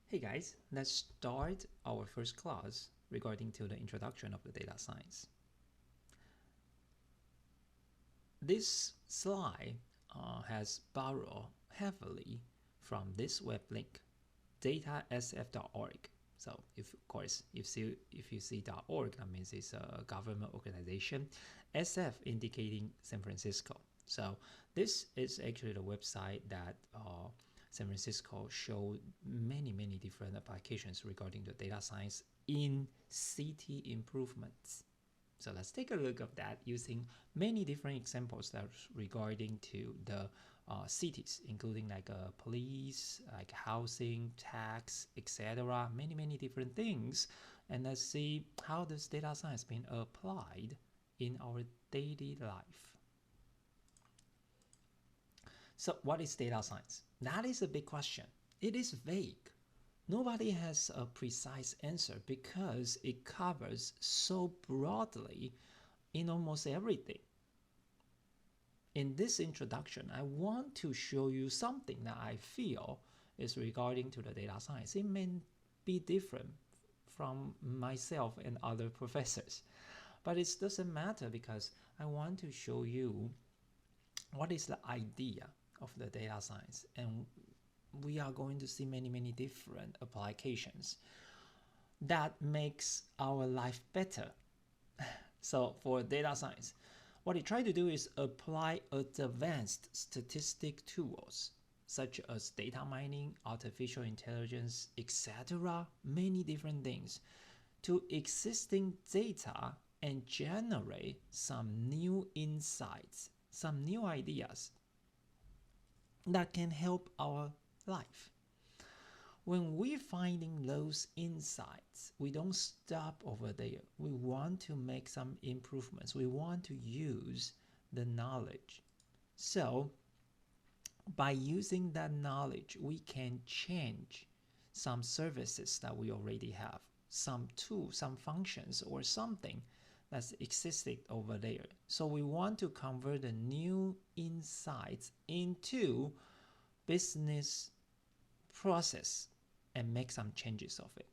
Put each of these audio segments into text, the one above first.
Hey guys, let's start our first class regarding to the introduction of the data science. This slide has borrowed heavily from this web link, datasf.org. So if you see .org, that means it's a government organization. SF indicating San Francisco. So this is actually the website that San Francisco showed many different applications regarding the data science in city improvements. So let's take a look at that using many different examples that regarding to the cities, including like police, like housing, tax, etc. Many different things, and let's see how this data science been applied in our daily life. So what is data science? That is a big question. It is vague. Nobody has a precise answer because it covers so broadly in almost everything. In this introduction, I want to show you something that I feel is regarding to the data science. It may be different from myself and other professors, but it doesn't matter because I want to show you what is the idea of the data science, and we are going to see many different applications that makes our life better. So for data science, what it tries to do is apply advanced statistic tools such as data mining, artificial intelligence, etc., many different things to existing data and generate some new insights, some new ideas that can help our life. When we're finding those insights, we don't stop over there. We want to make some improvements. We want to use the knowledge. So by using that knowledge, we can change some services that we already have, some tools, some functions, or something that's existing over there. So we want to convert the new insights into business process and make some changes of it.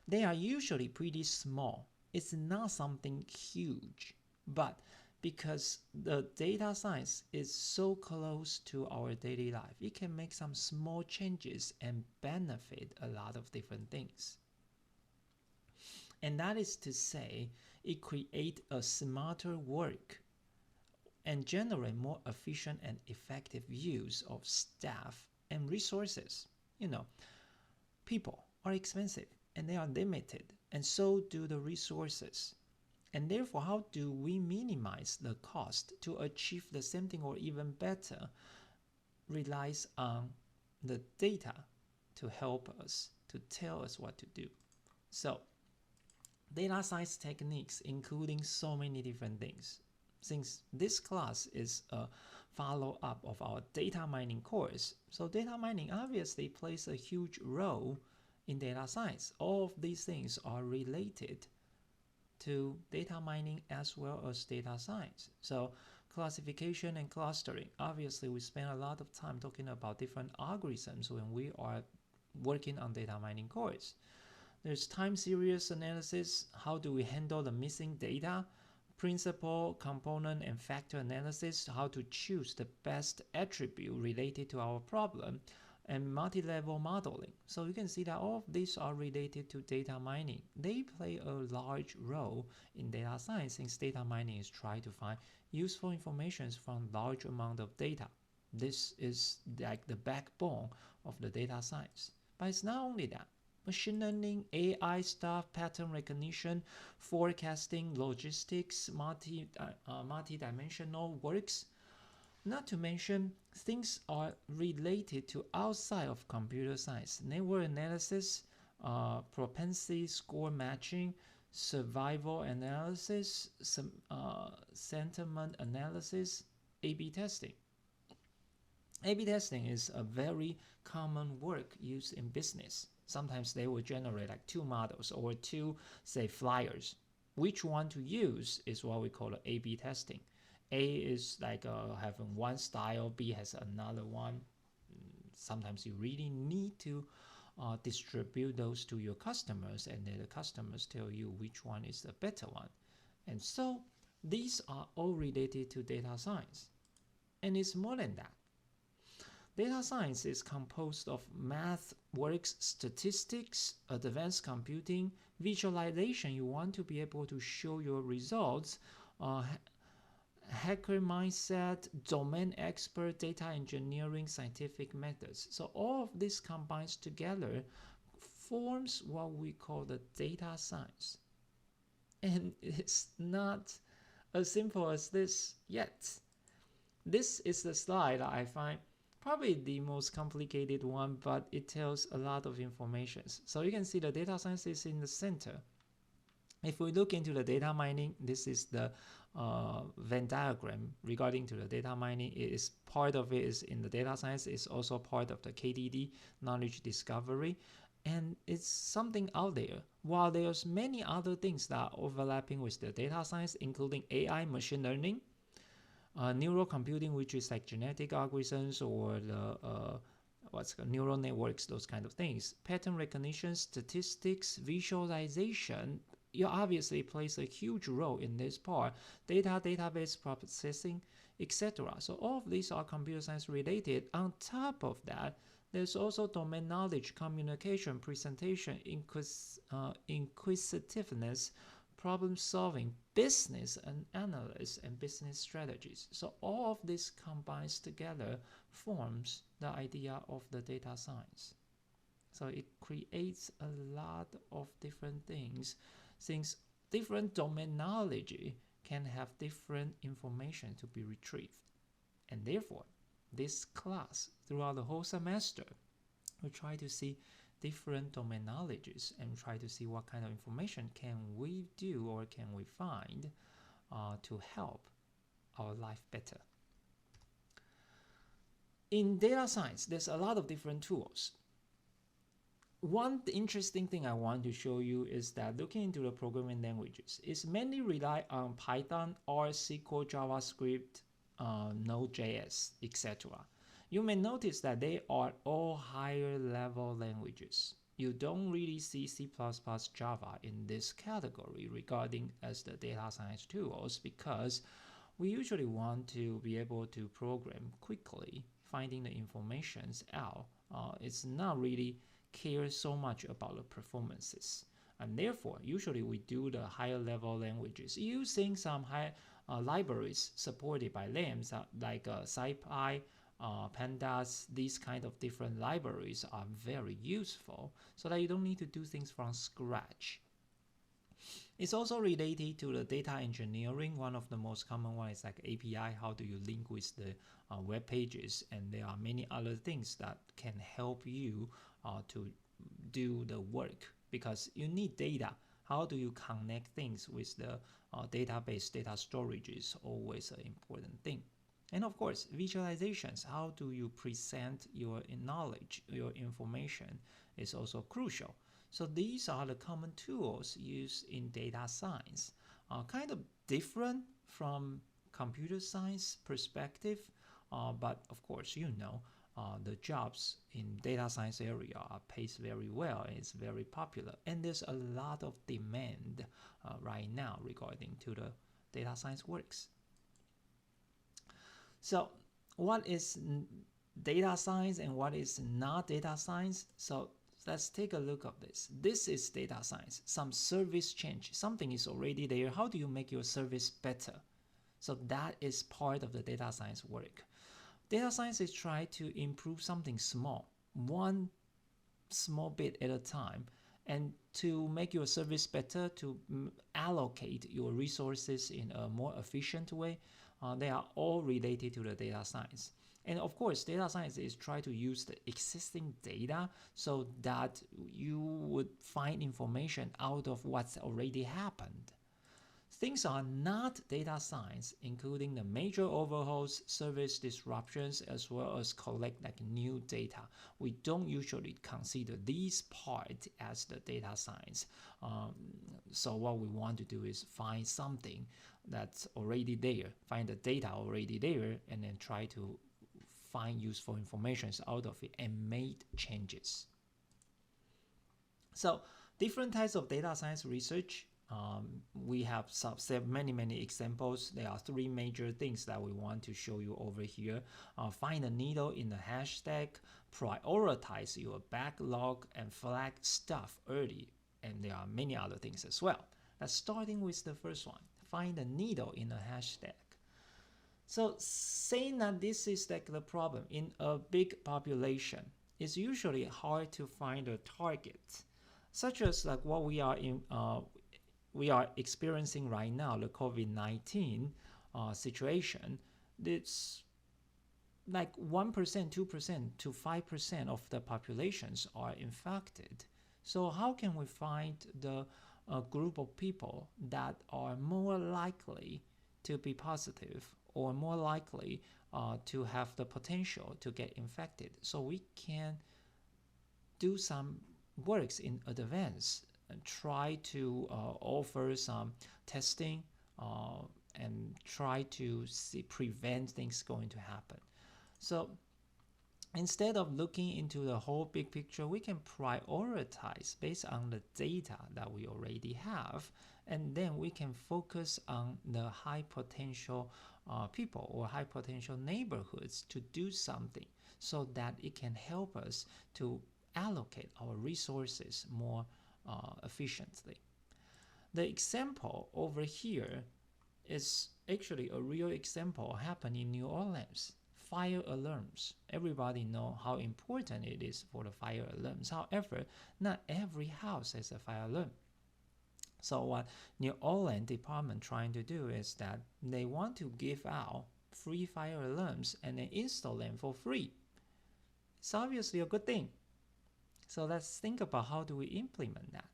They are usually pretty small. It's not something huge, but because the data science is so close to our daily life, it can make some small changes and benefit a lot of different things. And that is to say, it creates a smarter work and generate more efficient and effective use of staff and resources. People are expensive and they are limited, and so do the resources. And therefore, how do we minimize the cost to achieve the same thing or even better? Relies on the data to help us, to tell us what to do. So, data science techniques including so many different things. Since this class is a follow-up of our data mining course, so data mining obviously plays a huge role in data science. All of these things are related to data mining as well as data science. So classification and clustering, obviously we spend a lot of time talking about different algorithms when we are working on data mining course. There's time series analysis. How do we handle the missing data? Principal, component, and factor analysis. How to choose the best attribute related to our problem. And multi-level modeling. So you can see that all of these are related to data mining. They play a large role in data science, since data mining is trying to find useful information from large amount of data. This is like the backbone of the data science. But it's not only that. Machine learning, AI stuff, pattern recognition, forecasting, logistics, multi-dimensional works. Not to mention, things are related to outside of computer science. Network analysis, propensity score matching, survival analysis, sentiment analysis, A/B testing. A/B testing is a very common work used in business. Sometimes they will generate like two models or two, say, flyers. Which one to use is what we call A/B testing. A is like having one style, B has another one. Sometimes you really need to distribute those to your customers, and then the customers tell you which one is the better one. And so these are all related to data science. And it's more than that. Data science is composed of math, works, statistics, advanced computing, visualization. You want to be able to show your results, uh, hacker mindset, domain expert, data engineering, scientific methods. So all of this combines together forms what we call the data science. And it's not as simple as this yet. This is the slide I find probably the most complicated one, but it tells a lot of information. So you can see the data science is in the center. If we look into the data mining, this is the Venn diagram regarding to the data mining. It is part of it is in the data science. It's also part of the KDD, knowledge discovery, and it's something out there. While there's many other things that are overlapping with the data science, including AI, machine learning, neural computing, which is like genetic algorithms or the what's called neural networks, those kind of things, pattern recognition, statistics, visualization, it obviously plays a huge role in this part. Data, database processing, etc. So all of these are computer science related. On top of that, there's also domain knowledge, communication, presentation, inquisitiveness, problem solving, business and analysis, and business strategies. So all of this combines together forms the idea of the data science. So it creates a lot of different things, since different domain knowledge can have different information to be retrieved. And therefore, this class throughout the whole semester, we try to see different domain knowledges and try to see what kind of information can we do or can we find to help our life better. In data science, there's a lot of different tools. One interesting thing I want to show you is that looking into the programming languages, it's mainly rely on Python, R, SQL, JavaScript, Node.js, etc. You may notice that they are all higher level languages. You don't really see C++, Java in this category regarding as the data science tools, because we usually want to be able to program quickly, finding the informations out. It's not really care so much about the performances, and therefore usually we do the higher level languages using some high libraries supported by LAMs like SciPy, pandas. These kind of different libraries are very useful so that you don't need to do things from scratch. It's also related to the data engineering. One of the most common ones is like API. How do you link with the web pages? And there are many other things that can help you to do the work, because you need data. How do you connect things with the database? Data storage is always an important thing. And of course, visualizations. How do you present your knowledge, your information is also crucial. So these are the common tools used in data science. Kind of different from computer science perspective, but of course, the jobs in data science area are paid very well, and it's very popular. And there's a lot of demand right now regarding to the data science works. So what is data science and what is not data science? So let's take a look at this. This is data science. Some service change. Something is already there. How do you make your service better? So that is part of the data science work. Data science is trying to improve something small, one small bit at a time, and to make your service better, to allocate your resources in a more efficient way. They are all related to the data science. And of course, data science is try to use the existing data so that you would find information out of what's already happened. Things are not data science, including the major overhauls, service disruptions, as well as collect like new data. We don't usually consider these parts as the data science. So what we want to do is find something that's already there, find the data already there, and then try to find useful information out of it and make changes. So different types of data science research. We have many examples. There are three major things that we want to show you over here. Find a needle in the hashtag, prioritize your backlog, and flag stuff early. And there are many other things as well. Let's starting with the first one. Find a needle in a hashtag. So saying that this is like the problem in a big population, it's usually hard to find a target, such as like what we are experiencing right now, the COVID-19 situation. It's like 1%, 2% to 5% of the populations are infected. So how can we find the group of people that are more likely to be positive or more likely to have the potential to get infected? So we can do some works in advance and try to offer some testing and try to prevent things going to happen. So instead of looking into the whole big picture, we can prioritize based on the data that we already have, and then we can focus on the high potential people or high potential neighborhoods to do something so that it can help us to allocate our resources more efficiently. The example over here is actually a real example happening in New Orleans. Fire alarms. Everybody know how important it is for the fire alarms. However, not every house has a fire alarm. So what New Orleans department trying to do is that they want to give out free fire alarms and then install them for free. It's obviously a good thing. So let's think about how do we implement that.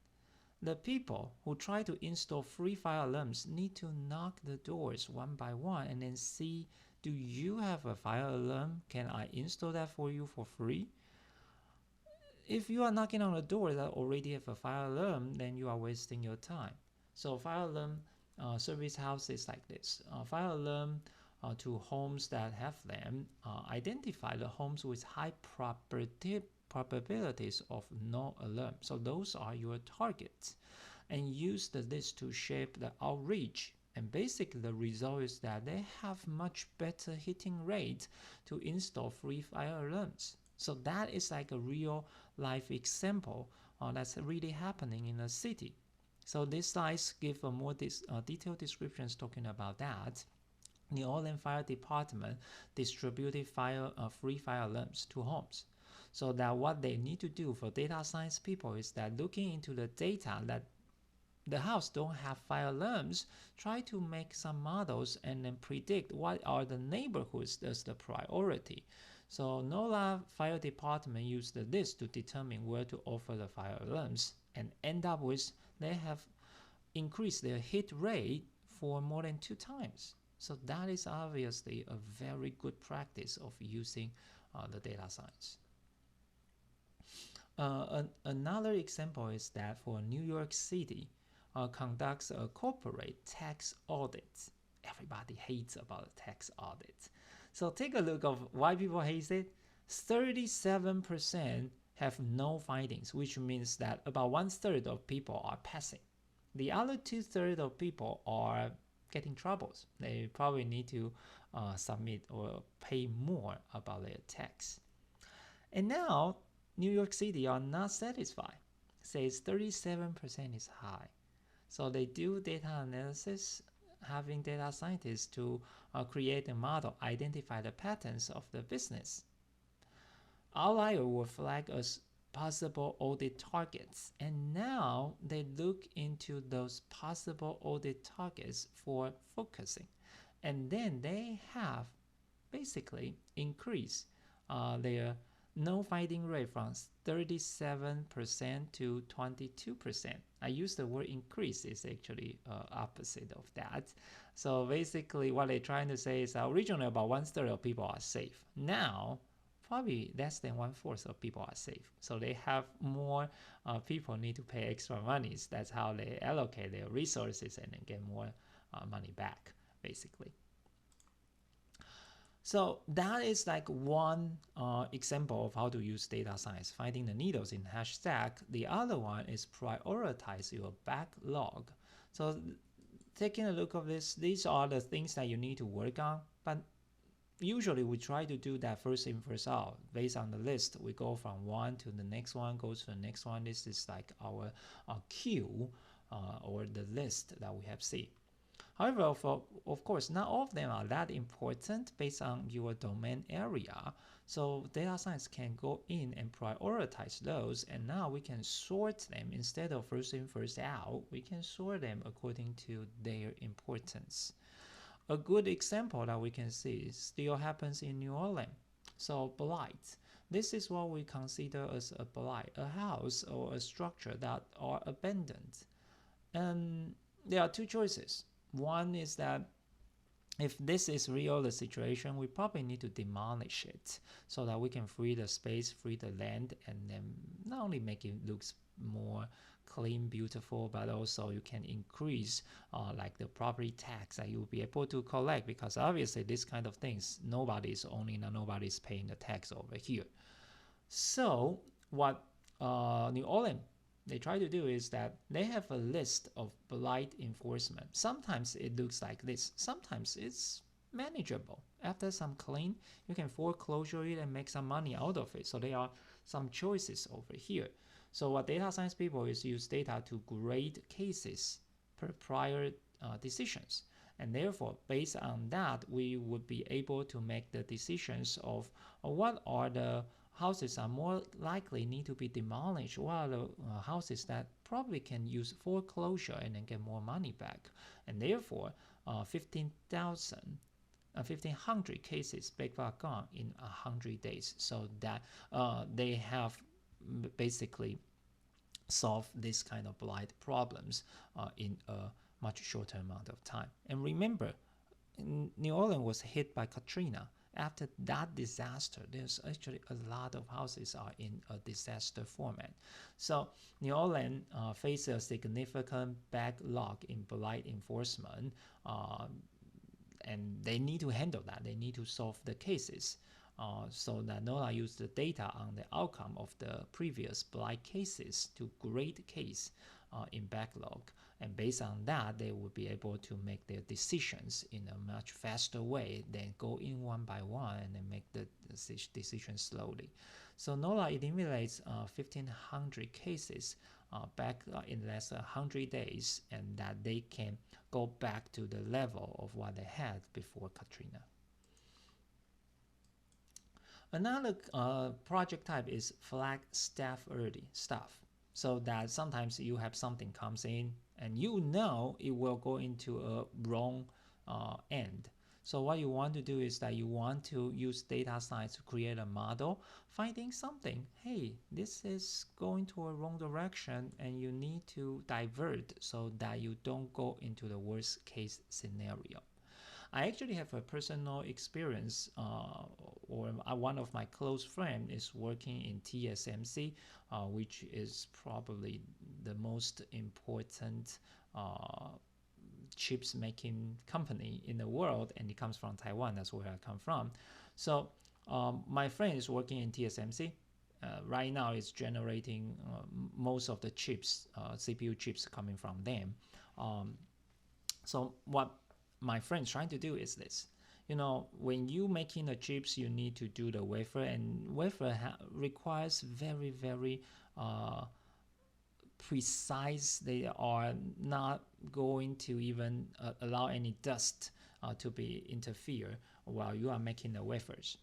The people who try to install free fire alarms need to knock the doors one by one and then see, do you have a fire alarm? Can I install that for you for free? If you are knocking on a door that already have a fire alarm, then you are wasting your time. So fire alarm service houses like this. Fire alarm to homes that have them, identify the homes with high probabilities of no alarm. So those are your targets, and use the list to shape the outreach. And basically the result is that they have much better hitting rate to install free fire alarms. So that is like a real life example that's really happening in a city. So these slides give a more detailed descriptions talking about that. New Orleans Fire Department distributed free fire alarms to homes. So that what they need to do for data science people is that looking into the data that the house don't have fire alarms, try to make some models and then predict what are the neighborhoods that's the priority. So NOLA Fire Department used this to determine where to offer the fire alarms and end up with they have increased their hit rate for more than 2 times. So that is obviously a very good practice of using the data science. Another example is that for New York City conducts a corporate tax audit. Everybody hates about a tax audit. So take a look of why people hate it. 37% have no findings, which means that about 1/3 of people are passing. The other 2/3 of people are getting troubles. They probably need to submit or pay more about their tax. And now New York City are not satisfied. Says 37% is high. So they do data analysis, having data scientists to create a model, identify the patterns of the business. Outlier will flag as possible audit targets, and now they look into those possible audit targets for focusing, and then they have basically increased their no finding rate from 37% to 22%. I use the word increase, is actually opposite of that. So basically what they're trying to say is originally about 1/3 of people are safe. Now probably less than 1/4 of people are safe. So they have more people need to pay extra monies. That's how they allocate their resources and then get more money back, basically. So that is like one example of how to use data science, finding the needles in hash stack. The other one is prioritize your backlog. So taking a look of this, these are the things that you need to work on. But usually we try to do that first in, first out. Based on the list, we go from one to the next one, go to the next one. This is like our queue or the list that we have seen. However, of course, not all of them are that important based on your domain area. So data science can go in and prioritize those, and now we can sort them instead of first in, first out. We can sort them according to their importance. A good example that we can see still happens in New Orleans. So blight. This is what we consider as a blight, a house or a structure that are abandoned. And there are two choices. One is that if this is real the situation, we probably need to demolish it so that we can free the space, free the land, and then not only make it looks more clean, beautiful, but also you can increase like the property tax that you'll be able to collect, because obviously this kind of things nobody's owning and nobody's paying the tax over here. So what New Orleans they try to do is that they have a list of blight enforcement. Sometimes it looks like this. Sometimes it's manageable. After some clean, you can foreclosure it and make some money out of it. So there are some choices over here. So what data science people is use data to grade cases per prior decisions. And therefore, based on that, we would be able to make the decisions of what are the houses are more likely need to be demolished, while the houses that probably can use foreclosure and then get more money back. And therefore, 1,500 cases back gone in 100 days. So that they have basically solved this kind of blight problems in a much shorter amount of time. And remember, New Orleans was hit by Katrina. After that disaster, there's actually a lot of houses are in a disaster format. So New Orleans faces a significant backlog in blight enforcement, and they need to handle that. They need to solve the cases so that NOLA use the data on the outcome of the previous blight cases to grade case in backlog. And based on that, they will be able to make their decisions in a much faster way than go in one by one and then make the decision slowly. So NOLA eliminates 1,500 cases back in less than 100 days, and that they can go back to the level of what they had before Katrina. Another project type is flag staff early stuff. So that sometimes you have something comes in and you know it will go into a wrong end. So what you want to do is that you want to use data science to create a model, finding something, hey, this is going to a wrong direction and you need to divert so that you don't go into the worst case scenario. I actually have a personal experience, or one of my close friends is working in TSMC, which is probably the most important chips making company in the world, and it comes from Taiwan. That's where I come from. So my friend is working in TSMC. Right now, it's generating most of the chips, CPU chips coming from them. So what my friend's trying to do is this. When you making the chips, you need to do the wafer, and wafer requires very, very precise. They are not going to even allow any dust to be interfere while you are making the wafers.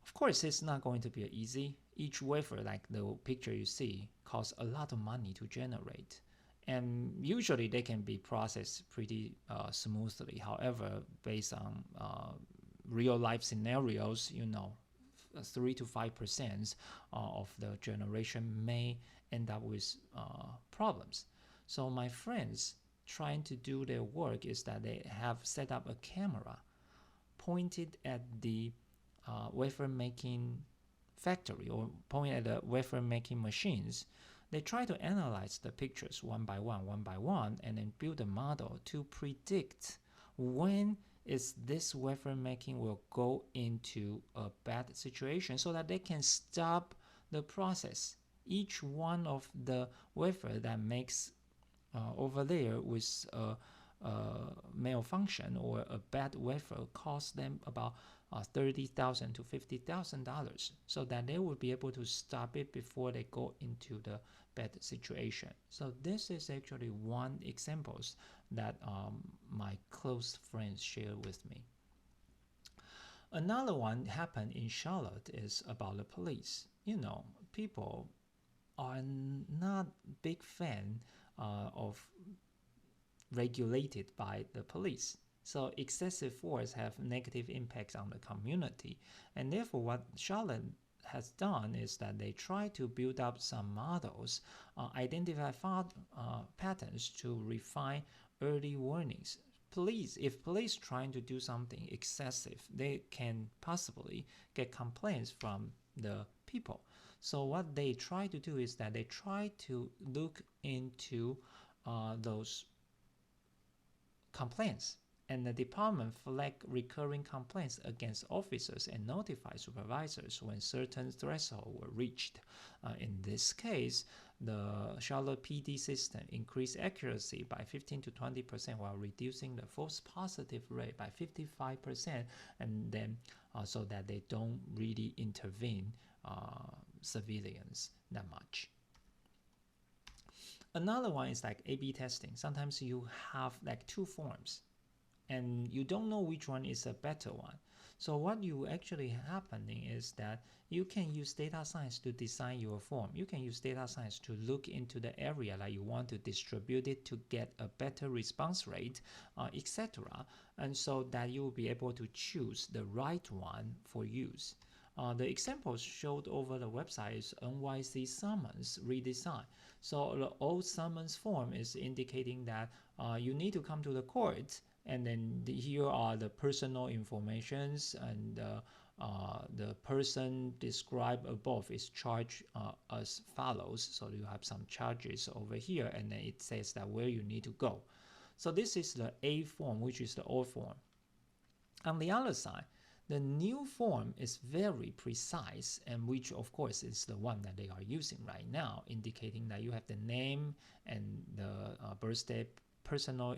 Of course, it's not going to be easy. Each wafer, like the picture you see, costs a lot of money to generate. And usually they can be processed pretty smoothly. However, based on real life scenarios, 3 to 5% of the generation may end up with problems. So my friends trying to do their work is that they have set up a camera pointed at the wafer making factory or pointed at the wafer making machines. They try to analyze the pictures one by one, and then build a model to predict when is this wafer making will go into a bad situation so that they can stop the process. Each one of the wafer that makes over there with a malfunction or a bad wafer cost them about $30,000 to $50,000, so that they will be able to stop it before they go into the bad situation. So this is actually one examples that my close friends share with me. Another one happened in Charlotte is about the police. People are not big fan of regulated by the police. So excessive force have negative impacts on the community. And therefore what Charlotte has done is that they try to build up some models, identify patterns to refine early warnings. If police trying to do something excessive, they can possibly get complaints from the people. So what they try to do is that they try to look into those complaints, and the department flag recurring complaints against officers and notify supervisors when certain thresholds were reached. In this case, the Charlotte PD system increased accuracy by 15 to 20% while reducing the false positive rate by 55%, and then so that they don't really intervene civilians that much. Another one is like A/B testing. Sometimes you have like two forms and you don't know which one is a better one. So what you actually happening is that you can use data science to design your form. You can use data science to look into the area that you want to distribute it to get a better response rate, etc. And so that you will be able to choose the right one for use. The examples showed over the website is NYC summons redesign. So the old summons form is indicating that you need to come to the court, and then here are the personal informations, and the person described above is charged as follows. So you have some charges over here, and then it says that where you need to go. So this is the A form, which is the old form. On the other side, the new form is very precise, and which of course is the one that they are using right now, indicating that you have the name and the birthday, personal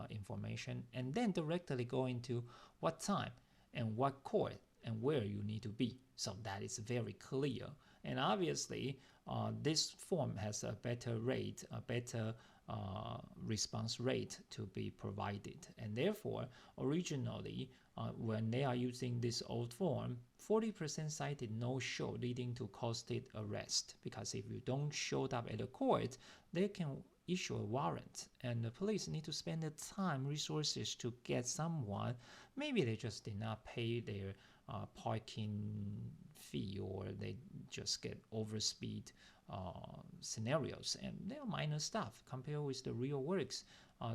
information, and then directly go into what time and what court and where you need to be. So that is very clear. And obviously, this form has a better rate, a better response rate to be provided. And therefore, originally, when they are using this old form, 40% cited no-show, leading to costed arrest. Because if you don't show up at the court, they can issue a warrant, and the police need to spend the time, resources to get someone. Maybe they just did not pay their parking fee, or they just get overspeed scenarios, and they are minor stuff compared with the real works.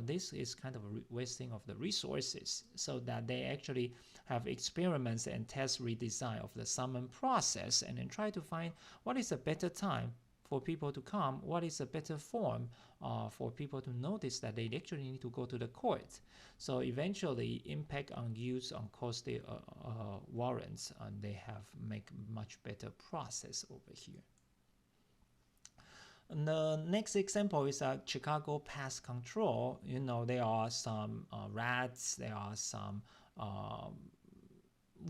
This is kind of a wasting of the resources, so that they actually have experiments and test redesign of the summon process, and then try to find what is a better time for people to come, what is a better form for people to notice that they actually need to go to the court. So eventually, impact on use on costly warrants, and they have make much better process over here. And the next example is Chicago pest control. There are some rats, there are some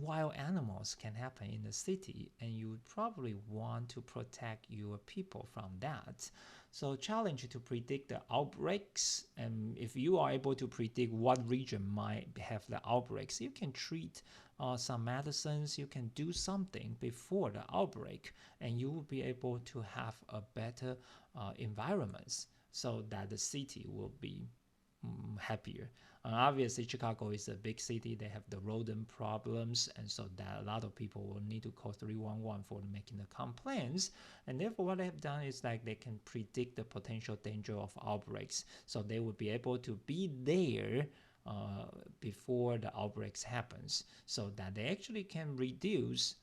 wild animals can happen in the city, and you would probably want to protect your people from that. So challenge to predict the outbreaks, and if you are able to predict what region might have the outbreaks, you can treat some medicines, you can do something before the outbreak, and you will be able to have a better environments, so that the city will be happier. Obviously, Chicago is a big city. They have the rodent problems, and so that a lot of people will need to call 311 for making the complaints. And therefore, what they have done is like they can predict the potential danger of outbreaks, so they will be able to be there before the outbreaks happens, so that they actually can reduce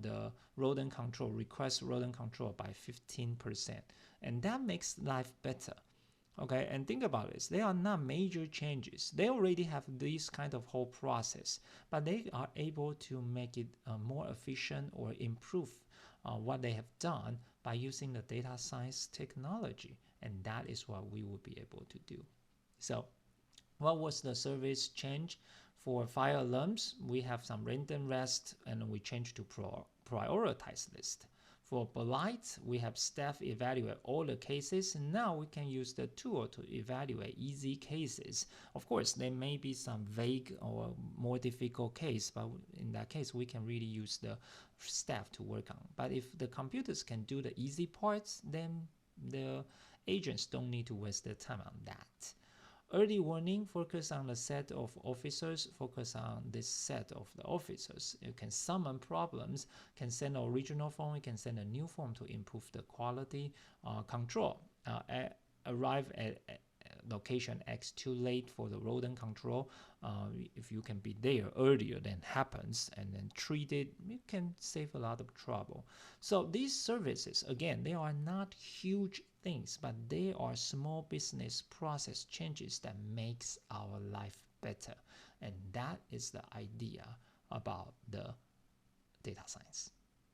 the rodent control, request rodent control by 15%, and that makes life better. Okay, and think about this. They are not major changes. They already have this kind of whole process, but they are able to make it more efficient or improve what they have done by using the data science technology. And that is what we will be able to do. So what was the service change? For fire alarms, we have some random rest and we change to prioritize list. For blight, we have staff evaluate all the cases. Now we can use the tool to evaluate easy cases. Of course, there may be some vague or more difficult case, but in that case, we can really use the staff to work on. But if the computers can do the easy parts, then the agents don't need to waste their time on that. Early warning, focus on the set of officers, focus on this set of the officers. You can summon problems, can send an original form, you can send a new form to improve the quality control. Arrive at location X too late for the rodent control. If you can be there earlier than happens and then treat it, you can save a lot of trouble. So these services, again, they are not huge things, but they are small business process changes that makes our life better. And that is the idea about the data science.